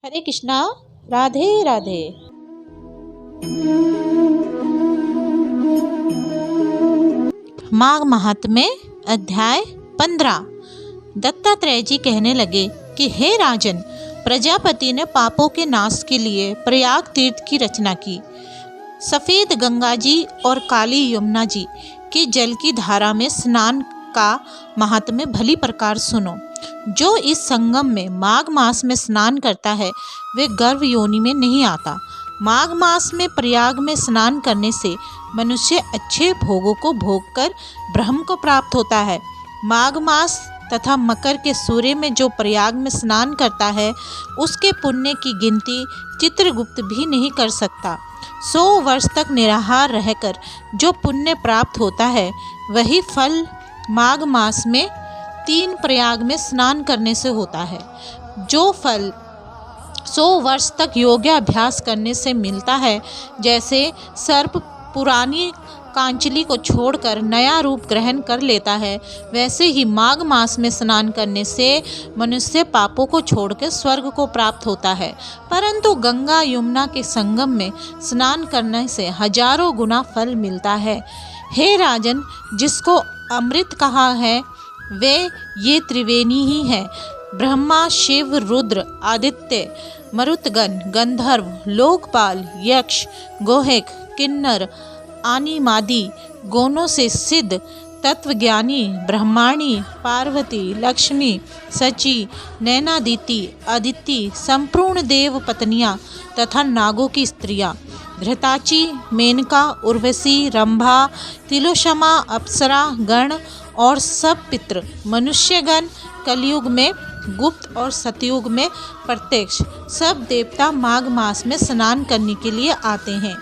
हरे कृष्णा। राधे राधे। माघ महात्म्य अध्याय 15। दत्तात्रेय जी कहने लगे कि हे राजन, प्रजापति ने पापों के नाश के लिए प्रयाग तीर्थ की रचना की। सफेद गंगा जी और काली यमुना जी के जल की धारा में स्नान का महात्म्य भली प्रकार सुनो। जो इस संगम में माघ मास में स्नान करता है वे गर्भ योनि में नहीं आता। माघ मास में प्रयाग में स्नान करने से मनुष्य अच्छे भोगों को भोगकर ब्रह्म को प्राप्त होता है। माघ मास तथा मकर के सूर्य में जो प्रयाग में स्नान करता है उसके पुण्य की गिनती चित्रगुप्त भी नहीं कर सकता। 100 वर्ष तक निराहार रहकर जो पुण्य प्राप्त होता है वही फल माघ मास में 3 प्रयाग में स्नान करने से होता है। जो फल 100 वर्ष तक योगाभ्यास करने से मिलता है, जैसे सर्प पुरानी कांचली को छोड़कर नया रूप ग्रहण कर लेता है, वैसे ही माघ मास में स्नान करने से मनुष्य पापों को छोड़कर स्वर्ग को प्राप्त होता है। परंतु गंगा यमुना के संगम में स्नान करने से हजारों गुना फल मिलता है। हे राजन, जिसको अमृत कहा है वे ये त्रिवेणी ही है। ब्रह्मा, शिव, रुद्र, आदित्य, मरुतगण, गंधर्व, लोकपाल, यक्ष, गोहेक, किन्नर, आनिमादि गौनों से सिद्ध तत्वज्ञानी ब्रह्माणी, पार्वती, लक्ष्मी, सची, नैनादिति, अदिति, संपूर्ण देव पत्नियां तथा नागों की स्त्रियां, घृताची, मेनका, उर्वशी, रंभा, तिलोशमा, अप्सरा गण और सब पितृ, मनुष्यगण, कलयुग में गुप्त और सतयुग में प्रत्यक्ष सब देवता माघ मास में स्नान करने के लिए आते हैं।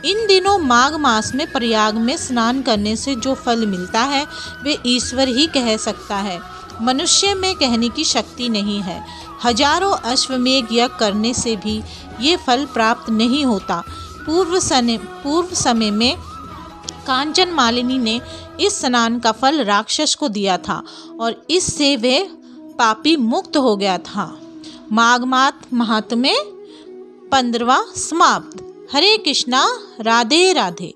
इन दिनों माघ मास में प्रयाग में स्नान करने से जो फल मिलता है वे ईश्वर ही कह सकता है, मनुष्य में कहने की शक्ति नहीं है। हजारों अश्वमेघ यज्ञ करने से भी ये फल प्राप्त नहीं होता। पूर्व समय में कांचन मालिनी ने इस स्नान का फल राक्षस को दिया था और इससे वे पापी मुक्त हो गया था। माघ महात्म्य 15वां समाप्त। हरे कृष्णा। राधे राधे।